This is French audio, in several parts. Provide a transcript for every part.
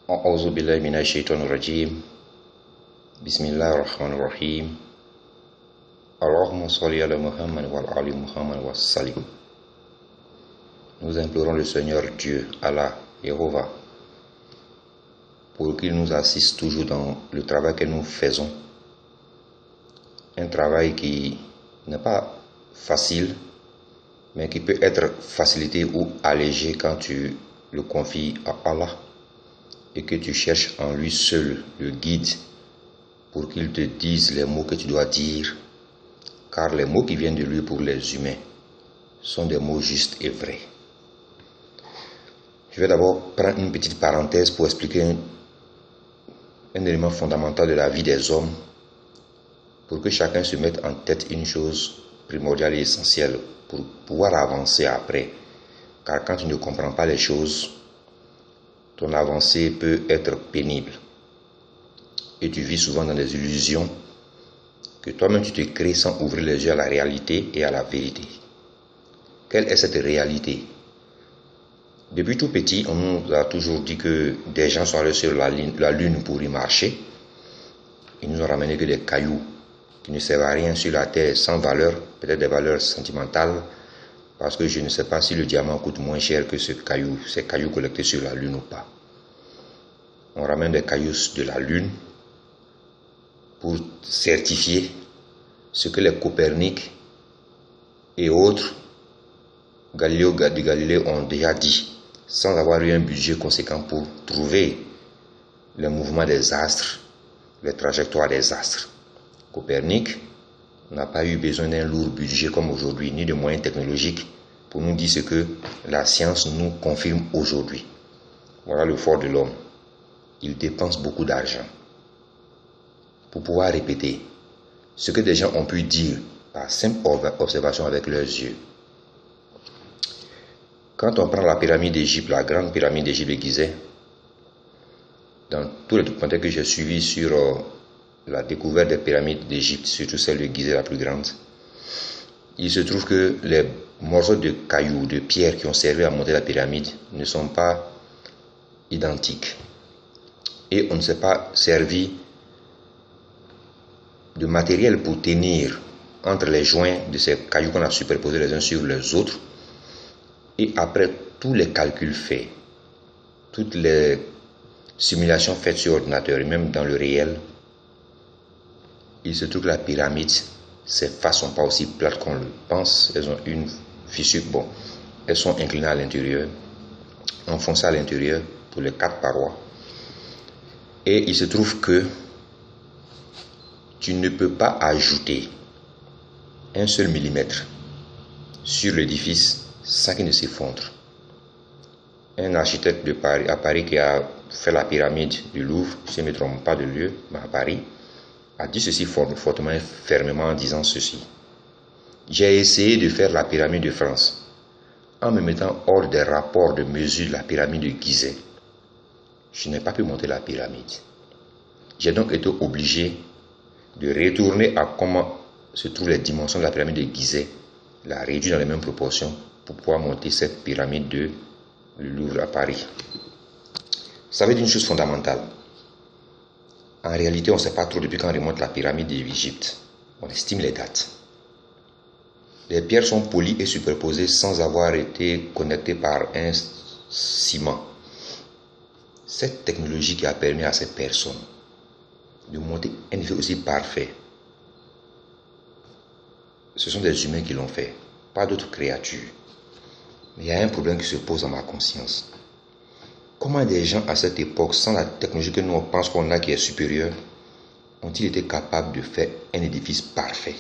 أعوذ بالله من الشيطان الرجيم بسم الله الرحمن الرحيم اللهم صل على Muhammad wa ali Muhammad wa salim. Nous implorons le Seigneur Dieu, Allah, Jéhovah, pour qu'il nous assiste toujours dans le travail que nous faisons. Un travail qui n'est pas facile, mais qui peut être facilité ou allégé quand tu le confies à Allah et que tu cherches en lui seul le guide pour qu'il te dise les mots que tu dois dire, car les mots qui viennent de lui pour les humains sont des mots justes et vrais. Je vais d'abord prendre une petite parenthèse pour expliquer un élément fondamental de la vie des hommes, pour que chacun se mette en tête une chose primordiale et essentielle pour pouvoir avancer après. Car quand tu ne comprends pas les choses, ton avancée peut être pénible. Et tu vis souvent dans des illusions que toi-même tu te crées sans ouvrir les yeux à la réalité et à la vérité. Quelle est cette réalité? Depuis tout petit, on nous a toujours dit que des gens sont allés sur la lune pour y marcher. Ils nous ont ramené que des cailloux qui ne servent à rien sur la terre, sans valeur, peut-être des valeurs sentimentales, parce que je ne sais pas si le diamant coûte moins cher que ces cailloux collectés sur la lune ou pas. On ramène des cailloux de la lune pour certifier ce que les Copernic et autres Galiléo de Galilée ont déjà dit, sans avoir eu un budget conséquent pour trouver le mouvement des astres, les trajectoires des astres. Copernic n'a pas eu besoin d'un lourd budget comme aujourd'hui, ni de moyens technologiques pour nous dire ce que la science nous confirme aujourd'hui. Voilà le fort de l'homme. Il dépense beaucoup d'argent pour pouvoir répéter ce que des gens ont pu dire par simple observation avec leurs yeux. Quand on prend la pyramide d'Égypte, la grande pyramide d'Égypte de Gizeh, dans tous les documentaires que j'ai suivis sur la découverte des pyramides d'Égypte, surtout celle de Gizeh la plus grande, il se trouve que les morceaux de cailloux, de pierres qui ont servi à monter la pyramide ne sont pas identiques. Et on ne s'est pas servi de matériel pour tenir entre les joints de ces cailloux qu'on a superposés les uns sur les autres. Et après tous les calculs faits, toutes les simulations faites sur ordinateur et même dans le réel, il se trouve que la pyramide, ces faces ne sont pas aussi plates qu'on le pense. Elles ont une fissure, elles sont inclinées à l'intérieur, enfoncées à l'intérieur pour les 4 parois. Et il se trouve que tu ne peux pas ajouter un seul millimètre sur l'édifice sans qu'il ne s'effondre. Un architecte à Paris qui a fait la pyramide du Louvre, je ne me trompe pas de lieu, mais à Paris, a dit ceci fortement et fermement en disant ceci. J'ai essayé de faire la pyramide de France en me mettant hors des rapports de mesure de la pyramide de Gizeh. Je n'ai pas pu monter la pyramide. J'ai donc été obligé de retourner à comment se trouvent les dimensions de la pyramide de Gizeh, la réduire dans les mêmes proportions pour pouvoir monter cette pyramide de Louvre à Paris. Ça veut dire une chose fondamentale. En réalité, on ne sait pas trop depuis quand on remonte la pyramide d'Égypte. On estime les dates. Les pierres sont polies et superposées sans avoir été connectées par un ciment. Cette technologie qui a permis à ces personnes de monter un effet aussi parfait, ce sont des humains qui l'ont fait, pas d'autres créatures. Mais il y a un problème qui se pose dans ma conscience. Comment des gens à cette époque, sans la technologie que nous on pense qu'on a qui est supérieure, ont-ils été capables de faire un édifice parfait?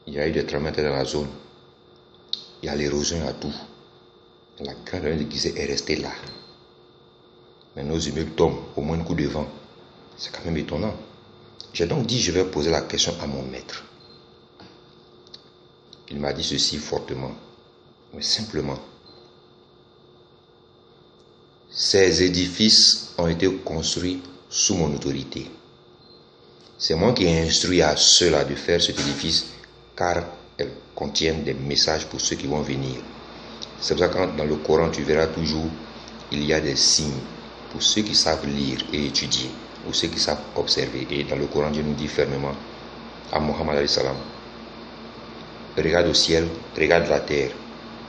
Il y a eu des tremblements de terre dans la zone. Il y a l'érosion à tout. La grande pyramide de Gizeh est restée là. Mais nos immeubles tombent au moins un coup de vent. C'est quand même étonnant. J'ai donc dit, je vais poser la question à mon maître. Il m'a dit ceci fortement, mais simplement. Ces édifices ont été construits sous mon autorité. C'est moi qui ai instruit à ceux-là de faire cet édifice, car elles contiennent des messages pour ceux qui vont venir. C'est pour ça que dans le Coran, tu verras toujours, il y a des signes pour ceux qui savent lire et étudier, ou ceux qui savent observer. Et dans le Coran, Dieu nous dit fermement à Mohammed alayhi salam, regarde au ciel, regarde la terre,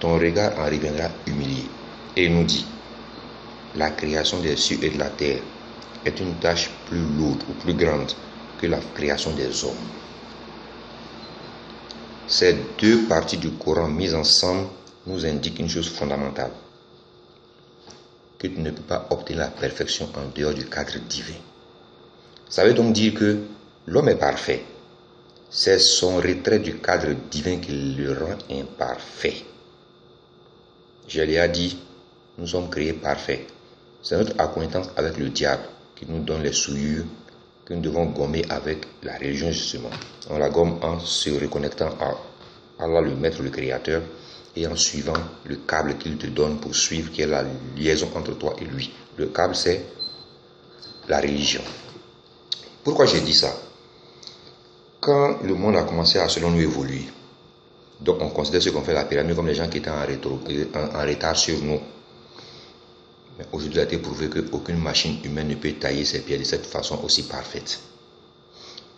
ton regard en reviendra humilié. Et il nous dit, la création des cieux et de la terre est une tâche plus lourde ou plus grande que la création des hommes. Ces deux parties du Coran mises ensemble nous indiquent une chose fondamentale, que tu ne peux pas obtenir la perfection en dehors du cadre divin. Ça veut donc dire que l'homme est parfait. C'est son retrait du cadre divin qui le rend imparfait. Je l'ai dit, nous sommes créés parfaits. C'est notre acquaintance avec le diable qui nous donne les souillures que nous devons gommer avec la religion justement. On la gomme en se reconnectant à Allah, le maître, le créateur, et en suivant le câble qu'il te donne pour suivre, qui est la liaison entre toi et lui. Le câble, c'est la religion. Pourquoi j'ai dit ça? Quand le monde a commencé à, selon nous, évoluer, donc on considère ceux qui ont fait la pyramide comme les gens qui étaient en retard sur nous. Mais aujourd'hui, il a été prouvé qu'aucune machine humaine ne peut tailler ses pierres de cette façon aussi parfaite.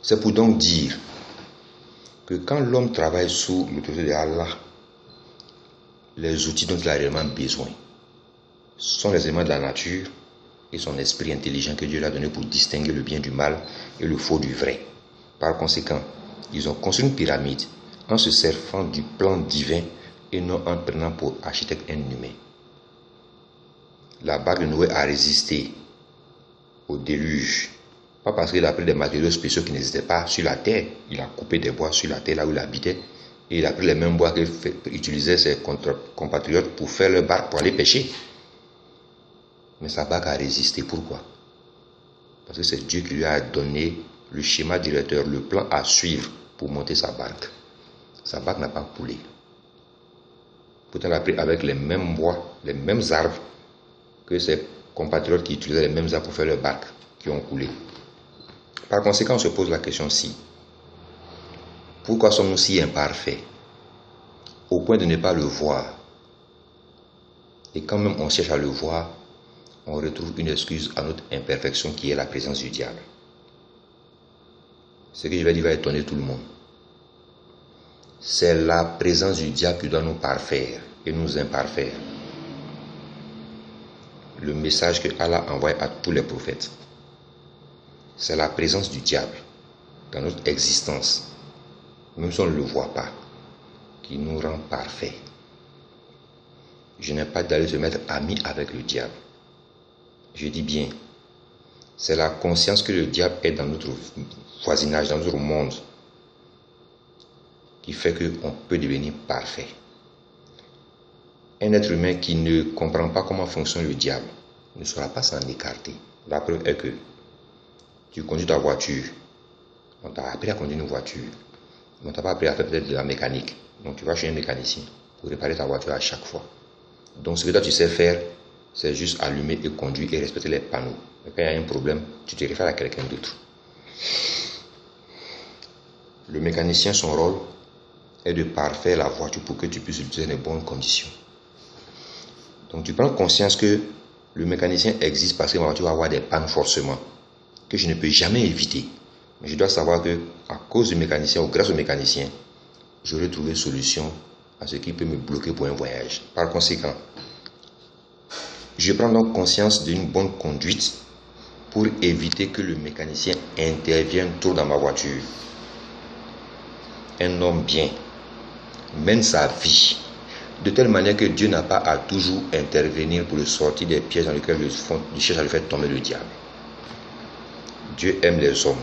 C'est pour donc dire que quand l'homme travaille sous l'autorité d'Allah, les outils dont il a réellement besoin sont les éléments de la nature et son esprit intelligent que Dieu lui a donné pour distinguer le bien du mal et le faux du vrai. Par conséquent, ils ont construit une pyramide en se servant du plan divin et non en prenant pour architecte un humain. La barque de Noé a résisté au déluge, pas parce qu'il a pris des matériaux spéciaux qui n'existaient pas sur la terre. Il a coupé des bois sur la terre là où il habitait et il a pris les mêmes bois qu'utilisaient ses compatriotes pour faire leur barque pour aller pêcher. Mais sa barque a résisté. Pourquoi? Parce que c'est Dieu qui lui a donné le schéma directeur, le plan à suivre pour monter sa barque. Sa barque n'a pas coulé. Pourtant, elle a pris avec les mêmes bois, les mêmes arbres que ses compatriotes qui utilisaient les mêmes arbres pour faire leur barque, qui ont coulé. Par conséquent, on se pose la question si, pourquoi sommes-nous si imparfaits, au point de ne pas le voir? Et quand même on cherche à le voir, on retrouve une excuse à notre imperfection qui est la présence du diable. Ce que je vais dire va étonner tout le monde. C'est la présence du diable qui doit nous parfaire et nous imparfaire. Le message que Allah envoie à tous les prophètes, c'est la présence du diable dans notre existence, même si on ne le voit pas, qui nous rend parfaits. Je n'ai pas d'aller se mettre ami avec le diable. Je dis bien, c'est la conscience que le diable est dans notre voisinage, dans notre monde, qui fait qu'on peut devenir parfait. Un être humain qui ne comprend pas comment fonctionne le diable ne saura pas s'en écarter. La preuve est que tu conduis ta voiture, on t'a appris à conduire une voiture, mais on t'a pas appris à faire peut-être de la mécanique. Donc tu vas chez un mécanicien pour réparer ta voiture à chaque fois. Donc ce que toi tu sais faire, c'est juste allumer et conduire et respecter les panneaux. Mais quand il y a un problème, tu te réfères à quelqu'un d'autre. Le mécanicien, son rôle est de parfaire la voiture pour que tu puisses l'utiliser dans de bonnes conditions. Donc tu prends conscience que le mécanicien existe parce que ma voiture va avoir des pannes forcément, que je ne peux jamais éviter. Mais je dois savoir que à cause du mécanicien ou grâce au mécanicien, j'aurai trouvé une solution à ce qui peut me bloquer pour un voyage. Par conséquent, je prends donc conscience d'une bonne conduite pour éviter que le mécanicien intervienne trop dans ma voiture. Un homme bien mène sa vie de telle manière que Dieu n'a pas à toujours intervenir pour le sortir des pièges dans lesquels il cherche à le faire tomber le diable. Dieu aime les hommes.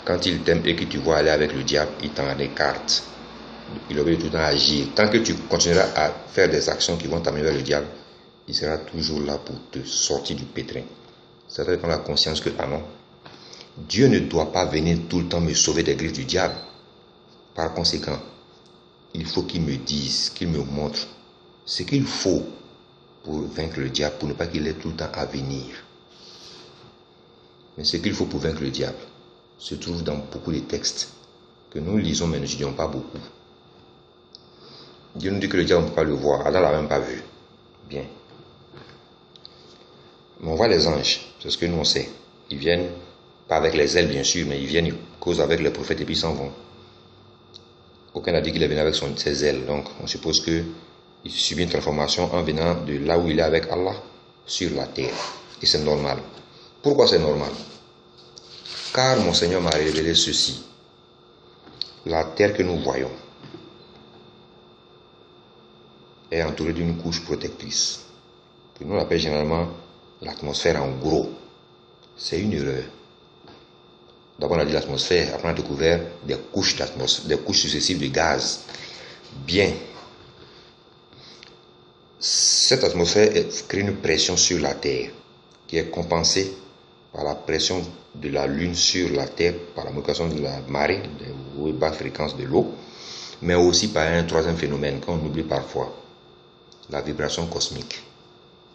Quand il t'aime et que tu vois aller avec le diable, il t'en écarte. Il obéit tout le temps à agir. Tant que tu continueras à faire des actions qui vont t'amener vers le diable, il sera toujours là pour te sortir du pétrin. Ça doit prendre la conscience que, ah non, Dieu ne doit pas venir tout le temps me sauver des griffes du diable. Par conséquent, il faut qu'il me dise, qu'il me montre ce qu'il faut pour vaincre le diable, pour ne pas qu'il ait tout le temps à venir. Mais ce qu'il faut pour vaincre le diable se trouve dans beaucoup de textes que nous lisons mais ne n'étudions pas beaucoup. Dieu nous dit que le diable ne peut pas le voir. Adam ne l'a même pas vu. Bien. Mais on voit les anges. C'est ce que nous on sait. Ils viennent, pas avec les ailes bien sûr, mais ils viennent, ils causent avec les prophètes et puis ils s'en vont. Aucun n'a dit qu'il est venu avec ses ailes. Donc on suppose qu'il subit une transformation en venant de là où il est avec Allah sur la terre. Et c'est normal. Pourquoi c'est normal? Car mon Seigneur m'a révélé ceci. La terre que nous voyons est entourée d'une couche protectrice. Que nous on appelle généralement l'atmosphère en gros. C'est une erreur. D'abord on a dit l'atmosphère, après on a découvert des couches successives de gaz. Bien. Cette atmosphère crée une pression sur la Terre qui est compensée par la pression de la Lune sur la Terre, par la modification de la marée, des hauts et basses fréquences de l'eau, mais aussi par un troisième phénomène qu'on oublie parfois, la vibration cosmique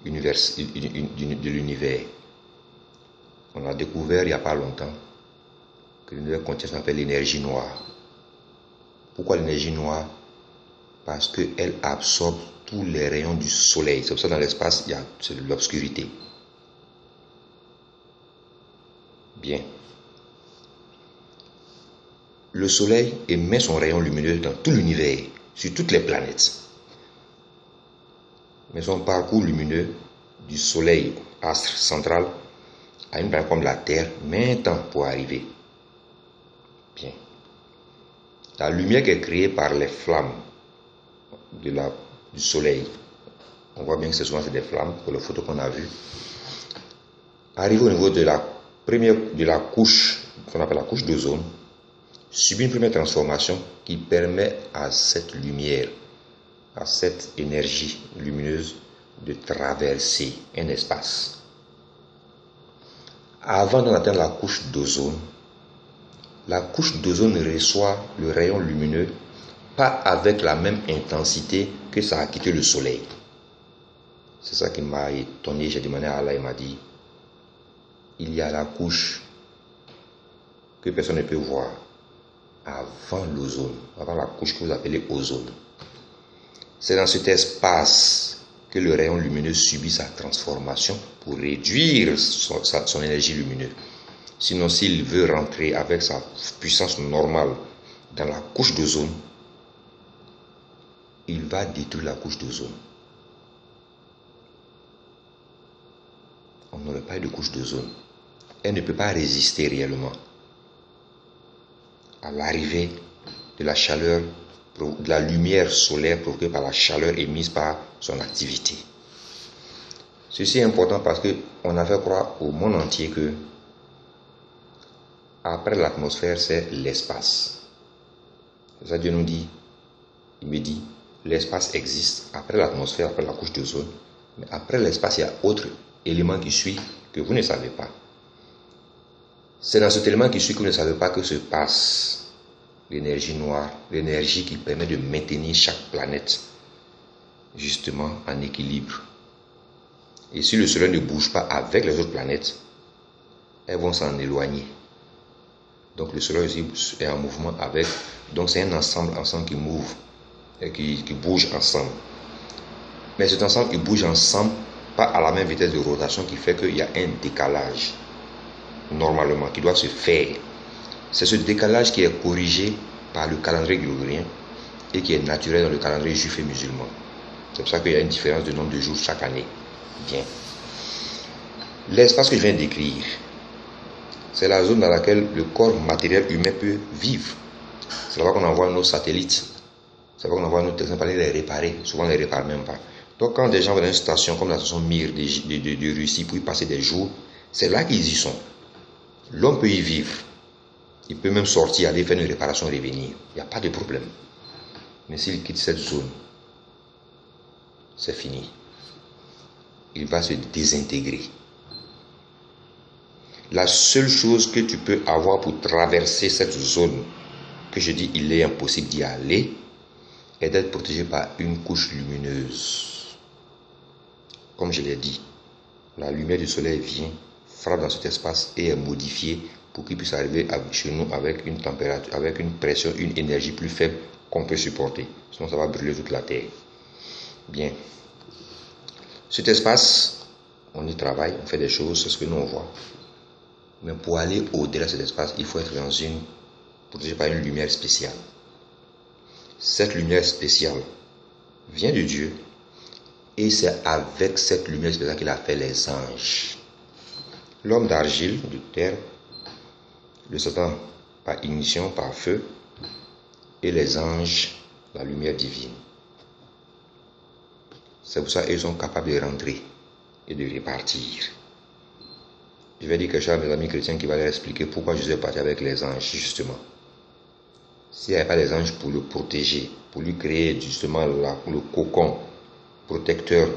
de l'univers. On a découvert il n'y a pas longtemps que l'univers contient ce qu'on appelle l'énergie noire. Pourquoi l'énergie noire? Parce qu'elle absorbe tous les rayons du soleil. C'est pour ça que dans l'espace, il y a l'obscurité. Bien. Le soleil émet son rayon lumineux dans tout l'univers, sur toutes les planètes. Mais son parcours lumineux du soleil, astre central, a une planète comme la Terre, met un temps pour arriver. Bien. La lumière qui est créée par les flammes du soleil, on voit bien que souvent c'est des flammes, pour les photos qu'on a vues, arrive au niveau de la couche, qu'on appelle la couche d'ozone, subit une première transformation qui permet à cette lumière, à cette énergie lumineuse de traverser un espace. Avant d'atteindre la couche d'ozone reçoit le rayon lumineux pas avec la même intensité que ça a quitté le soleil. C'est ça qui m'a étonné. J'ai demandé à Allah, il m'a dit, il y a la couche que personne ne peut voir avant l'ozone, avant la couche que vous appelez ozone. C'est dans cet espace que le rayon lumineux subit sa transformation pour réduire son énergie lumineuse. Sinon, s'il veut rentrer avec sa puissance normale dans la couche d'ozone, il va détruire la couche d'ozone. On n'aurait pas eu de couche d'ozone. Elle ne peut pas résister réellement à l'arrivée de la chaleur, de la lumière solaire provoquée par la chaleur émise par son activité. Ceci est important parce qu'on a fait croire au monde entier que après l'atmosphère, c'est l'espace. C'est ça Dieu nous dit. Il me dit, l'espace existe après l'atmosphère, après la couche d'ozone. Mais après l'espace, il y a autre élément qui suit que vous ne savez pas. C'est dans cet élément qui suit que vous ne savez pas que se passe l'énergie noire, l'énergie qui permet de maintenir chaque planète justement en équilibre. Et si le soleil ne bouge pas avec les autres planètes, elles vont s'en éloigner. Donc le soleil aussi est en mouvement avec, donc c'est un ensemble qui move, qui bouge ensemble. Mais cet ensemble qui bouge ensemble, pas à la même vitesse de rotation, qui fait qu'il y a un décalage, normalement, qui doit se faire. C'est ce décalage qui est corrigé par le calendrier grégorien et qui est naturel dans le calendrier juif et musulman. C'est pour ça qu'il y a une différence de nombre de jours chaque année. Bien. L'espace que je viens d'écrire, c'est la zone dans laquelle le corps matériel humain peut vivre. C'est là-bas qu'on envoie nos satellites. C'est là-bas qu'on envoie nos techniciens pour aller les réparer. Souvent, on ne les répare même pas. Donc, quand des gens vont dans une station comme la station Mir de Russie pour y passer des jours, c'est là qu'ils y sont. L'homme peut y vivre. Il peut même sortir, aller faire une réparation et revenir. Il n'y a pas de problème. Mais s'il quitte cette zone, c'est fini. Il va se désintégrer. La seule chose que tu peux avoir pour traverser cette zone, que je dis il est impossible d'y aller, est d'être protégé par une couche lumineuse. Comme je l'ai dit, la lumière du soleil vient, frappe dans cet espace et est modifiée pour qu'il puisse arriver chez nous avec une température, avec une pression, une énergie plus faible qu'on peut supporter. Sinon, ça va brûler toute la terre. Bien. Cet espace, on y travaille, on fait des choses, c'est ce que nous on voit. Mais pour aller au-delà de cet espace, il faut être protégé par une lumière spéciale. Cette lumière spéciale vient de Dieu. Et c'est avec cette lumière spéciale qu'il a fait les anges. L'homme d'argile, de terre, le Satan par ignition, par feu, et les anges, la lumière divine. C'est pour ça qu'ils sont capables de rentrer et de repartir. Je vais dire quelque chose à mes amis chrétiens qui va leur expliquer pourquoi Jésus est parti avec les anges, justement. S'il n'y avait pas les anges pour le protéger, pour lui créer justement le cocon protecteur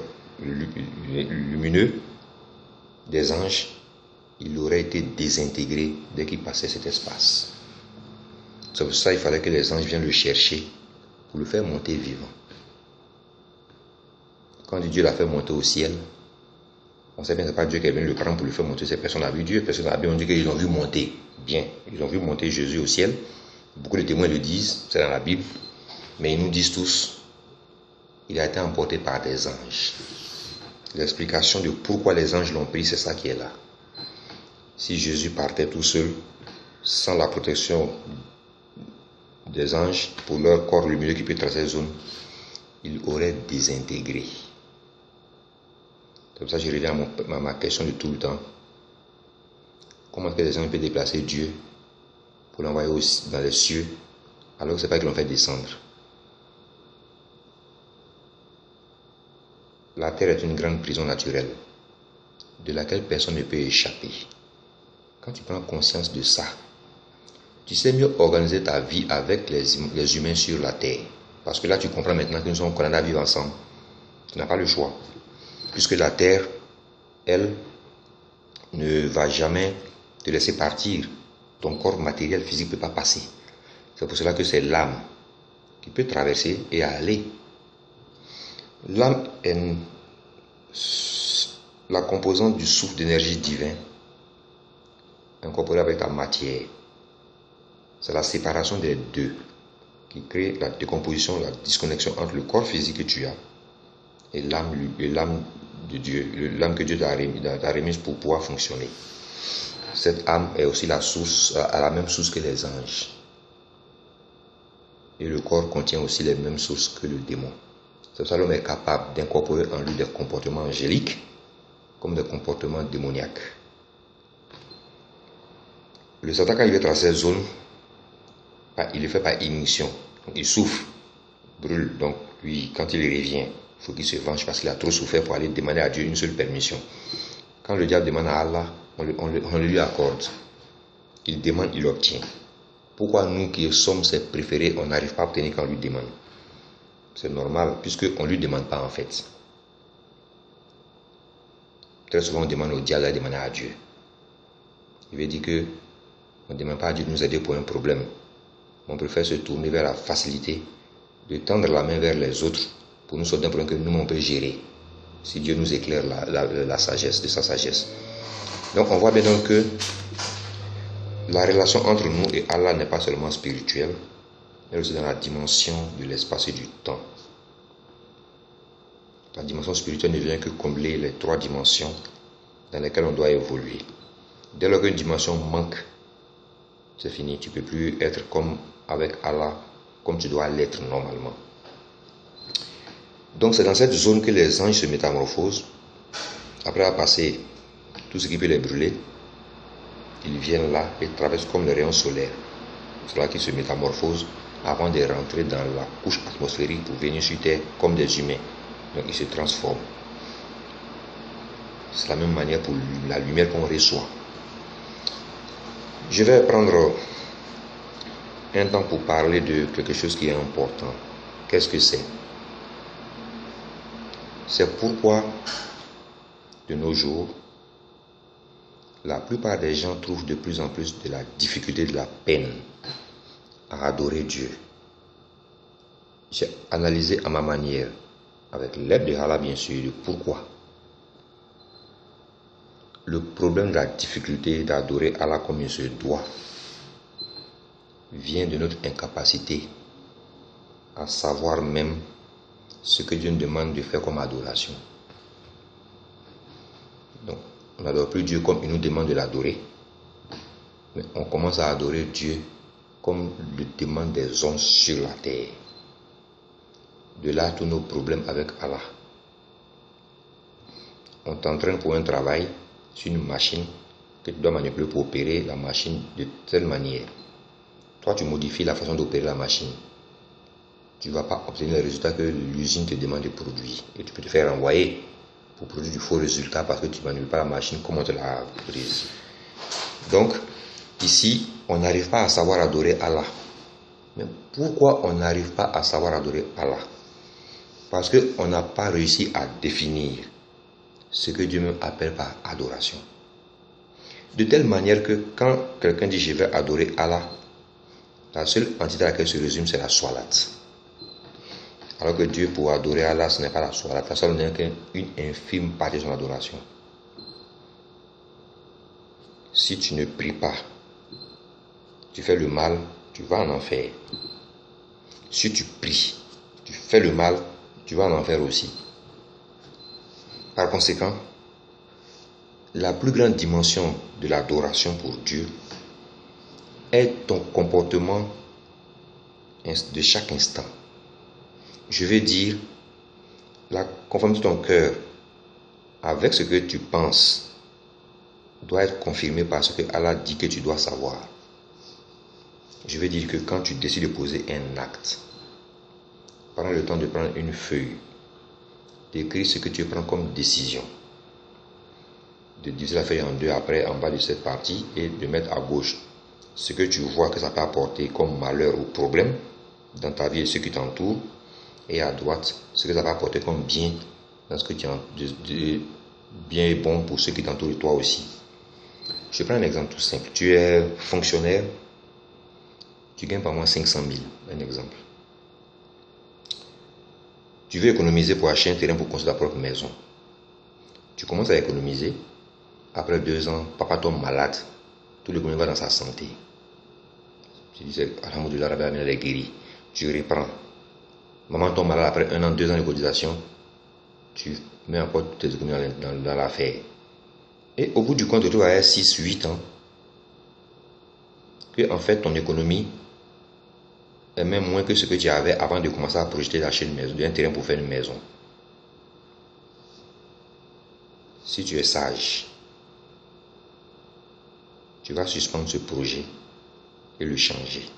lumineux des anges, il aurait été désintégré dès qu'il passait cet espace. C'est pour ça qu'il fallait que les anges viennent le chercher pour le faire monter vivant. Quand Dieu l'a fait monter au ciel, on sait bien que ce n'est pas Dieu qui est venu le prendre pour le faire monter. Ces personnes ont vu Dieu, personne n'a bien dit qu'ils l'ont vu monter. Bien, ils ont vu monter Jésus au ciel. Beaucoup de témoins le disent, c'est dans la Bible. Mais ils nous disent tous, il a été emporté par des anges. L'explication de pourquoi les anges l'ont pris, c'est ça qui est là. Si Jésus partait tout seul, sans la protection des anges, pour leur corps lumineux qui peut tracer les zones, il aurait désintégré. C'est pour ça que je reviens à ma question de tout le temps. Comment est-ce que les anges peuvent déplacer Dieu pour l'envoyer dans les cieux, alors que ce n'est pas qu'ils l'ont fait descendre? La terre est une grande prison naturelle, de laquelle personne ne peut échapper. Quand tu prends conscience de ça, tu sais mieux organiser ta vie avec les humains sur la terre. Parce que là, tu comprends maintenant que nous sommes condamnés à vivre ensemble. Tu n'as pas le choix. Puisque la terre, elle, ne va jamais te laisser partir. Ton corps matériel, physique ne peut pas passer. C'est pour cela que c'est l'âme qui peut traverser et aller. L'âme est la composante du souffle d'énergie divin incorporée avec ta matière. C'est la séparation des deux qui crée la décomposition, la disconnexion entre le corps physique que tu as et l'âme de Dieu, l'âme que Dieu t'a remise pour pouvoir fonctionner. Cette âme est aussi à la même source que les anges. Et le corps contient aussi les mêmes sources que le démon. C'est pour ça que l'homme est capable d'incorporer en lui des comportements angéliques comme des comportements démoniaques. Le Satan, quand il veut tracer cette zone, il le fait par ignition. Donc, il souffre, brûle. Donc, lui, quand il revient, il faut qu'il se venge parce qu'il a trop souffert pour aller demander à Dieu une seule permission. Quand le diable demande à Allah, on le lui accorde. Il demande, il obtient. Pourquoi nous qui sommes ses préférés, on n'arrive pas à obtenir quand on lui demande? C'est normal, puisqu'on ne lui demande pas en fait. Très souvent, on demande au diable de demander à Dieu. Il veut dire qu'on ne demande pas à Dieu de nous aider pour un problème. On préfère se tourner vers la facilité, de tendre la main vers les autres pour nous sortir d'un problème que nous, on peut gérer. Si Dieu nous éclaire la sagesse, de sa sagesse. Donc, on voit bien donc que la relation entre nous et Allah n'est pas seulement spirituelle, mais aussi dans la dimension de l'espace et du temps. La dimension spirituelle ne vient que combler les trois dimensions dans lesquelles on doit évoluer. Dès lors qu'une dimension manque, c'est fini. Tu ne peux plus être comme avec Allah, comme tu dois l'être normalement. Donc c'est dans cette zone que les anges se métamorphosent. Après avoir passé tout ce qui peut les brûler, ils viennent là et traversent comme le rayon solaire. C'est là qu'ils se métamorphosent avant de rentrer dans la couche atmosphérique pour venir sur Terre comme des humains. Donc ils se transforment. C'est la même manière pour la lumière qu'on reçoit. Je vais prendre un temps pour parler de quelque chose qui est important. Qu'est-ce que c'est? C'est pourquoi, de nos jours, la plupart des gens trouvent de plus en plus de la difficulté, de la peine à adorer Dieu. J'ai analysé à ma manière, avec l'aide de Allah bien sûr, de pourquoi. Le problème de la difficulté d'adorer Allah comme il se doit vient de notre incapacité à savoir même ce que Dieu nous demande de faire comme adoration. Donc, on n'adore plus Dieu comme il nous demande de l'adorer, mais on commence à adorer Dieu comme le demandent des hommes sur la terre. De là, tous nos problèmes avec Allah. On t'entraîne pour un travail sur une machine que tu dois manipuler pour opérer la machine de telle manière. Toi, tu modifies la façon d'opérer la machine. Tu ne vas pas obtenir le résultat que l'usine te demande de produire. Et tu peux te faire renvoyer pour produire du faux résultat parce que tu ne manipules pas la machine comme on te l'a prise. Donc, ici, on n'arrive pas à savoir adorer Allah. Mais pourquoi on n'arrive pas à savoir adorer Allah? Parce qu'on n'a pas réussi à définir ce que Dieu même appelle par adoration. De telle manière que quand quelqu'un dit « je vais adorer Allah », la seule entité à laquelle se résume, c'est la salat. Alors que Dieu, pour adorer Allah, ce n'est pas la salat. La salat n'est qu'une infime partie de son adoration. Si tu ne pries pas, tu fais le mal, tu vas en enfer. Si tu pries, tu fais le mal, tu vas en enfer aussi. Par conséquent, la plus grande dimension de l'adoration pour Dieu est ton comportement de chaque instant. Je veux dire, la conformité de ton cœur avec ce que tu penses doit être confirmée par ce que Allah dit que tu dois savoir. Je veux dire que quand tu décides de poser un acte, prends le temps de prendre une feuille, d'écrire ce que tu prends comme décision, de diviser la feuille en deux après en bas de cette partie et de mettre à gauche ce que tu vois que ça peut apporter comme malheur ou problème dans ta vie et ceux qui t'entourent, et à droite ce que ça va apporter comme bien dans ce que tu as de bien et bon pour ceux qui t'entourent et toi aussi. Je prends un exemple tout simple. Tu es fonctionnaire, tu gagnes par mois 500 000, un exemple. Tu veux économiser pour acheter un terrain pour construire ta propre maison. Tu commences à économiser. Après 2 ans, papa tombe malade. Tout l'économie va dans sa santé. Tu dis, alhamdoulilah, Rabbi Amin, elle est guérie. Tu reprends. Maman tombe malade après 1 an, 2 ans de cotisation. Tu mets encore toutes tes économies dans l'affaire. Et au bout du compte, tu te trouves à 6, 8 ans. Que en fait, ton économie est même moins que ce que tu avais avant de commencer à projeter d'acheter une maison, un terrain pour faire une maison. Si tu es sage, tu vas suspendre ce projet et le changer.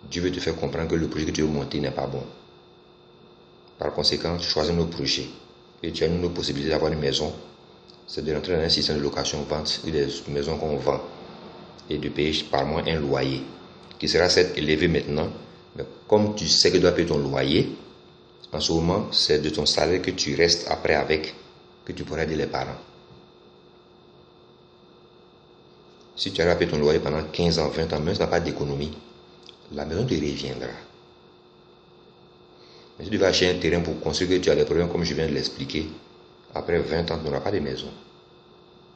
Dieu veut te faire comprendre que le projet que tu veux monter n'est pas bon. Par conséquent, choisis nos projets. Et tu as une autre possibilité d'avoir une maison, c'est de rentrer dans un système de location-vente ou des maisons qu'on vend et de payer par mois un loyer qui sera certes élevé maintenant, mais comme tu sais que tu dois payer ton loyer, en ce moment, c'est de ton salaire que tu restes après avec que tu pourras aider les parents. Si tu as payé ton loyer pendant 15 ans, 20 ans, même si tu n'as pas d'économie, la maison te reviendra. Mais si tu vas acheter un terrain pour construire que tu as des problèmes, comme je viens de l'expliquer, après 20 ans, tu n'auras pas de maison.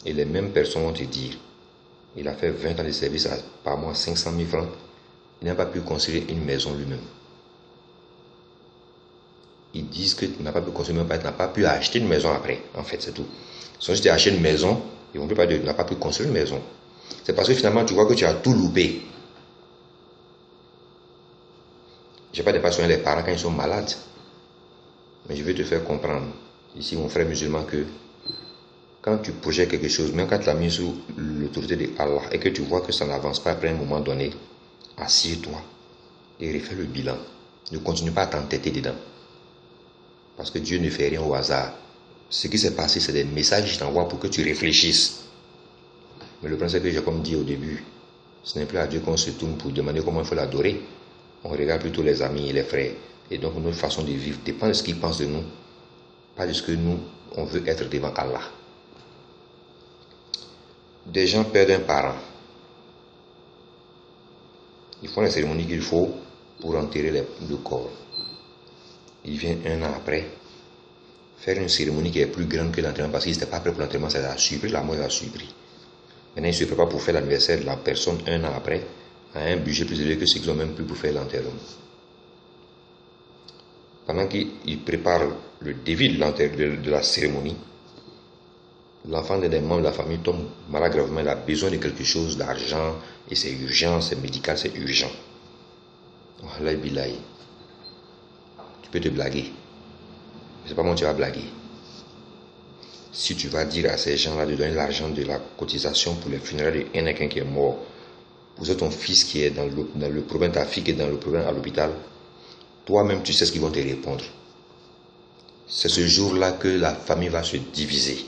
Et les mêmes personnes vont te dire, il a fait 20 ans de service par mois, 500 000 francs, il n'a pas pu construire une maison lui-même. Ils disent que tu n'as pas pu construire, tu n'as pas pu acheter une maison après. En fait, c'est tout. Si tu as acheté une maison, ils ne vont plus pas dire que tu n'as pas pu construire une maison. C'est parce que finalement, tu vois que tu as tout loupé. Je n'ai pas de pas soigner les parents quand ils sont malades. Mais je vais te faire comprendre, ici mon frère musulman, que quand tu projettes quelque chose, même quand tu l'as mis sous l'autorité de Allah et que tu vois que ça n'avance pas après un moment donné, assieds-toi et refais le bilan. Ne continue pas à t'entêter dedans. Parce que Dieu ne fait rien au hasard. Ce qui s'est passé, c'est des messages que je t'envoie pour que tu réfléchisses. Mais le problème, c'est que j'ai comme dit au début, ce n'est plus à Dieu qu'on se tourne pour demander comment il faut l'adorer. On regarde plutôt les amis et les frères. Et donc notre façon de vivre dépend de ce qu'ils pensent de nous, pas de ce que nous, on veut être devant Allah. Des gens perdent un parent. Ils font la cérémonie qu'il faut pour enterrer le corps. Il vient 1 an après faire une cérémonie qui est plus grande que l'enterrement parce qu'il n'était pas prêt pour l'enterrement, ça a surpris, la mort a surpris. Maintenant, il se prépare pour faire l'anniversaire de la personne 1 an après à un budget plus élevé que ce qu'ils ont même pu pour faire l'enterrement. Pendant qu'il prépare le début de la cérémonie, l'enfant d'un des membres de la famille tombe malade gravement, il a besoin de quelque chose, d'argent, et c'est urgent, c'est médical, c'est urgent. Wallahi billahi, tu peux te blaguer. Je ne sais pas comment tu vas blaguer. Si tu vas dire à ces gens-là de donner l'argent de la cotisation pour les funérailles de quelqu'un qui est mort, pour ton fils qui est dans le problème, ta fille qui est dans le problème à l'hôpital, toi-même tu sais ce qu'ils vont te répondre. C'est ce jour-là que la famille va se diviser.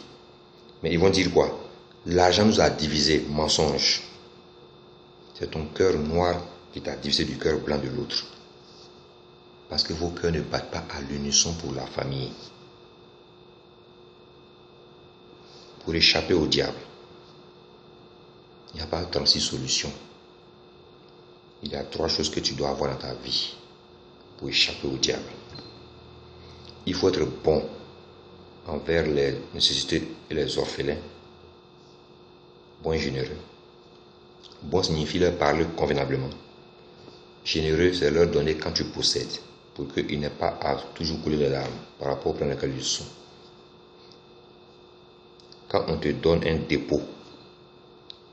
Mais ils vont dire quoi? L'argent nous a divisé, mensonge. C'est ton cœur noir qui t'a divisé du cœur blanc de l'autre. Parce que vos cœurs ne battent pas à l'unisson pour la famille. Pour échapper au diable, il n'y a pas 36 solutions. Il y a 3 choses que tu dois avoir dans ta vie pour échapper au diable. Il faut être bon envers les nécessités et les orphelins. Bon et généreux. Bon signifie leur parler convenablement. Généreux, c'est leur donner quand tu possèdes, pour qu'ils n'aient pas à toujours couler les larmes par rapport au plan dans lequel ils sont. Quand on te donne un dépôt,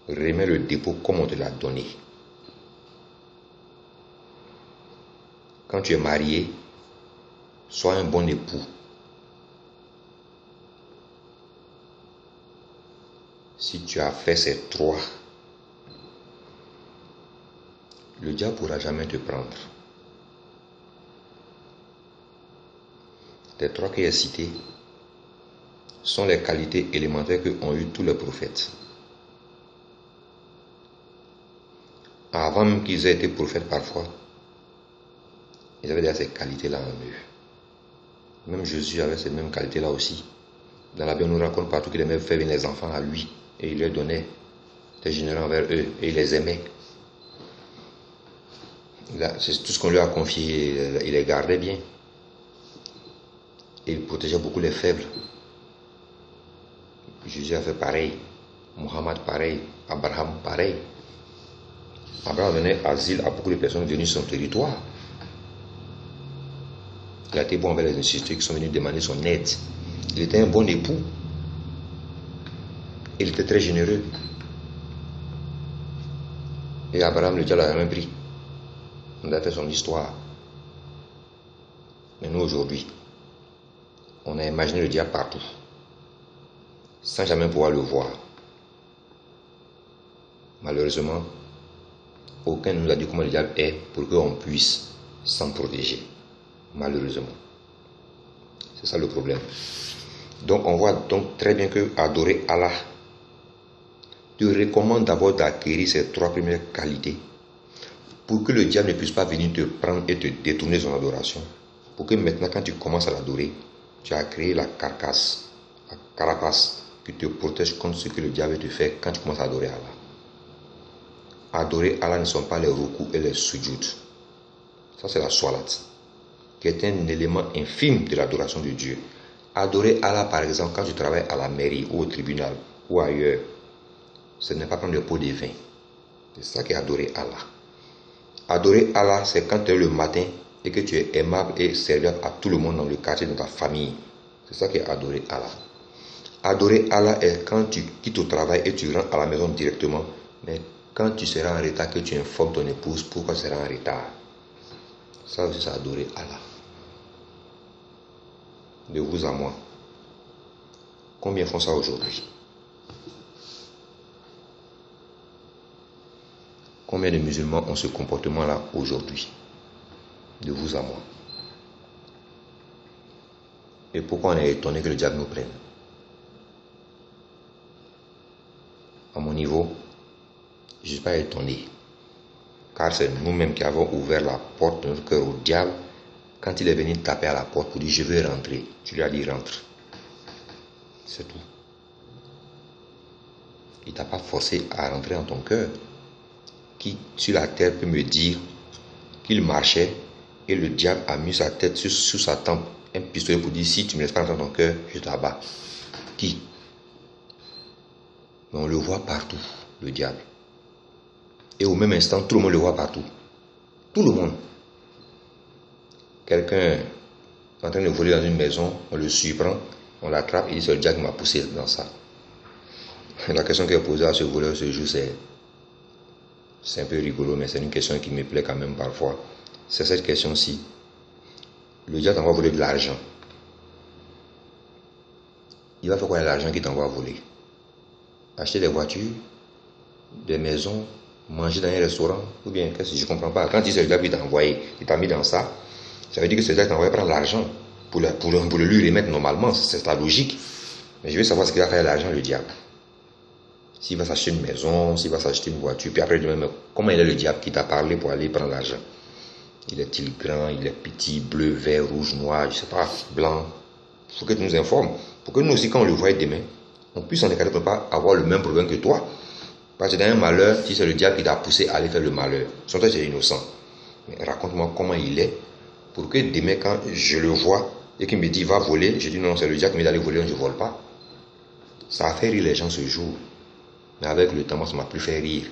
remets le dépôt comme on te l'a donné. Quand tu es marié, sois un bon époux. Si tu as fait ces 3, le diable ne pourra jamais te prendre. Les 3 que j'ai cités sont les qualités élémentaires qu'ont eu tous les prophètes. Avant même qu'ils aient été prophètes parfois, ils avaient déjà ces qualités-là en eux. Même Jésus avait ces mêmes qualités-là aussi. Dans la Bible, on nous raconte partout qu'il aimait faire venir les enfants à lui et il leur donnait des généreux envers eux et il les aimait. C'est tout ce qu'on lui a confié, il les gardait bien. Et il protégeait beaucoup les faibles. Jésus a fait pareil. Mohammed pareil. Abraham pareil. Abraham donnait asile à beaucoup de personnes venues sur son territoire. Il a été bon envers les institutions qui sont venus demander son aide. Il était un bon époux. Il était très généreux. Et Abraham, le diable l'a jamais pris. On a fait son histoire. Mais nous aujourd'hui, on a imaginé le diable partout, sans jamais pouvoir le voir. Malheureusement, aucun ne nous a dit comment le diable est pour qu'on puisse s'en protéger. Malheureusement. C'est ça le problème. Donc on voit donc très bien que adorer Allah te recommande d'abord d'acquérir ces 3 premières qualités pour que le diable ne puisse pas venir te prendre et te détourner son adoration. Pour que maintenant quand tu commences à l'adorer, tu as créé la carcasse, la carapace qui te protège contre ce que le diable te fait quand tu commences à adorer Allah. Adorer Allah ne sont pas les rukus et les sujud. Ça c'est la salat, qui est un élément infime de l'adoration de Dieu. Adorer Allah par exemple quand tu travailles à la mairie ou au tribunal ou ailleurs, ce n'est pas prendre le pot de vin. C'est ça qui est adorer Allah. Adorer Allah, c'est quand tu es le matin et que tu es aimable et serviable à tout le monde dans le quartier, dans ta famille. C'est ça qui est adorer Allah. Adorer Allah est quand tu quittes au travail et tu rentres à la maison directement, mais quand tu seras en retard, que tu informes ton épouse pourquoi tu seras en retard. Ça aussi, c'est adorer Allah. De vous à moi. Combien font ça aujourd'hui? Combien de musulmans ont ce comportement-là aujourd'hui? De vous à moi. Et pourquoi on est étonné que le diable nous prenne? À mon niveau, je ne suis pas étonné. Car c'est nous-mêmes qui avons ouvert la porte de notre cœur au diable quand il est venu taper à la porte pour dire je veux rentrer. Tu lui as dit rentre. C'est tout. Il ne t'a pas forcé à rentrer dans ton cœur. Qui sur la terre peut me dire qu'il marchait et le diable a mis sa tête sur sa tempe, un pistolet pour dire si tu ne me laisses pas rentrer dans ton cœur, je t'abats. Qui? Mais on le voit partout, le diable. Et au même instant, tout le monde le voit partout. Tout le monde. Quelqu'un en train de voler dans une maison, on le surprend, on l'attrape, il dit c'est le diable qui m'a poussé dans ça. La question qui est posée à ce voleur ce jour, c'est un peu rigolo, mais c'est une question qui me plaît quand même parfois. C'est cette question-ci. Le diable t'envoie voler de l'argent. Il va faire quoi avec l'argent qu'il t'envoie voler? Acheter des voitures, des maisons, manger dans un restaurant, ou bien qu'est-ce que je ne comprends pas. Quand il dit c'est le diable qui t'a envoyé, il t'a mis dans ça, ça veut dire que c'est le diable qui t'a envoyé prendre l'argent pour le lui remettre normalement, c'est la logique. Mais je veux savoir ce qu'il va faire avec l'argent, le diable. S'il va s'acheter une maison, s'il va s'acheter une voiture, puis après, comment il est le diable qui t'a parlé pour aller prendre l'argent? Il est-il grand, il est petit, bleu, vert, rouge, noir, je ne sais pas, blanc? Il faut que tu nous informes. Pour que nous aussi, quand on le voit demain, on puisse en écarter pour ne pas avoir le même problème que toi. Parce que dans un malheur, si c'est le diable qui t'a poussé à aller faire le malheur, sans toi, c'est innocent. Mais raconte-moi comment il est, pour que demain, quand je le vois et qu'il me dit va voler, je dis non, c'est le diable qui me dit d'aller voler, je ne vole pas. Ça a fait rire les gens ce jour. Mais avec le temps, moi, ça ne m'a plus fait rire.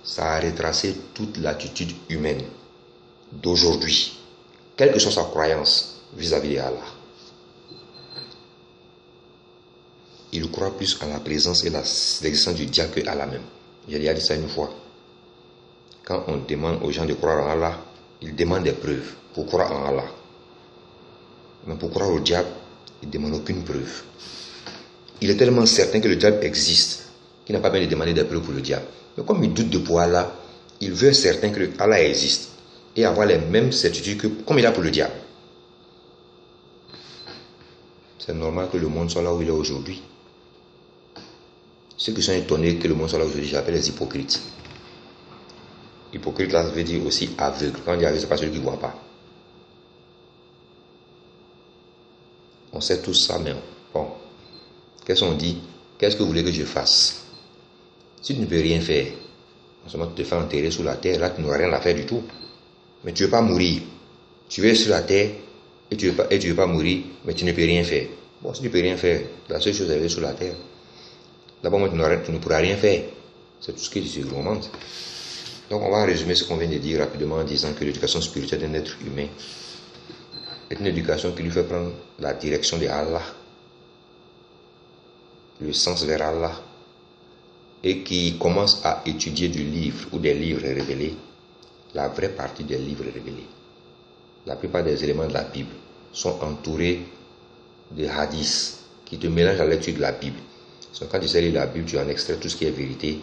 Ça a retracé toute l'attitude humaine d'aujourd'hui, quelle que soit sa croyance vis-à-vis d'Allah. Il croit plus en la présence et l'existence du diable que Allah même. J'ai déjà dit ça une fois. Quand on demande aux gens de croire en Allah, ils demandent des preuves pour croire en Allah. Mais pour croire au diable, ils ne demandent aucune preuve. Il est tellement certain que le diable existe qu'il n'a pas besoin de demander des preuves pour le diable. Mais comme il doute de pour Allah, il veut être certain que Allah existe et avoir les mêmes certitudes que comme il a pour le diable. C'est normal que le monde soit là où il est aujourd'hui. Ceux qui sont étonnés que le monde soit là aujourd'hui, j'appelle les hypocrites. Hypocrite, là, ça veut dire aussi aveugle. Quand on dit aveugle, ce n'est pas celui qui ne voit pas. On sait tout ça, mais bon. Qu'est-ce qu'on dit? Qu'est-ce que vous voulez que je fasse? Si tu ne peux rien faire, en ce moment tu te fais enterrer sous la terre, là tu n'auras rien à faire du tout. Mais tu ne veux pas mourir. Tu veux être sur la terre et tu ne veux pas mourir, mais tu ne peux rien faire. Bon, si tu ne peux rien faire, la seule chose c'est d'être sur la terre. D'abord, tu ne pourras rien faire. C'est tout ce qui se remonte. Donc, on va résumer ce qu'on vient de dire rapidement en disant que l'éducation spirituelle d'un être humain est une éducation qui lui fait prendre la direction de Allah, le sens vers Allah, et qui commence à étudier du livre ou des livres révélés, la vraie partie des livres révélés. La plupart des éléments de la Bible sont entourés de hadiths qui te mélangent à la lecture de la Bible. Donc, quand tu sais lire la Bible, tu en extrais tout ce qui est vérité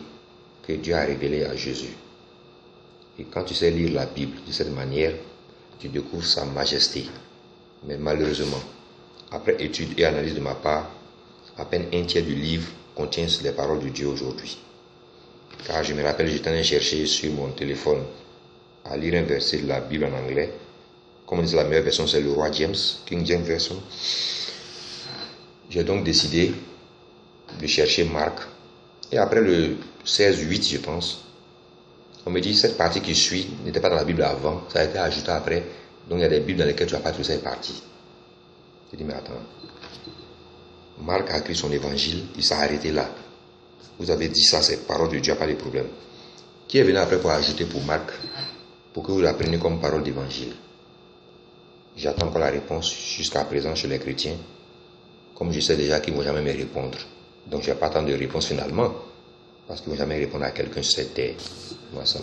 que Dieu a révélé à Jésus. Et quand tu sais lire la Bible de cette manière, tu découvres sa majesté. Mais malheureusement, après étude et analyse de ma part, à peine un tiers du livre contient les paroles de Dieu aujourd'hui. Car je me rappelle, j'étais en train de chercher sur mon téléphone à lire un verset de la Bible en anglais. Comme on dit, la meilleure version, c'est le roi James, King James Version. J'ai donc décidé de chercher Marc. Et après le 16-8, je pense, on me dit cette partie qui suit n'était pas dans la Bible avant, ça a été ajouté après. Donc il y a des Bibles dans lesquelles tu n'as pas trouvé cette partie. Je dis mais attends. Marc a écrit son évangile, il s'est arrêté là. Vous avez dit ça, c'est parole de Dieu, pas de problème. Qui est venu après pour ajouter pour Marc, pour que vous la preniez comme parole d'évangile? J'attends encore la réponse jusqu'à présent chez les chrétiens, comme je sais déjà qu'ils ne vont jamais me répondre. Donc je n'ai pas tant de réponse finalement, parce qu'ils ne vont jamais répondre à quelqu'un sur cette terre. Moi, ça va.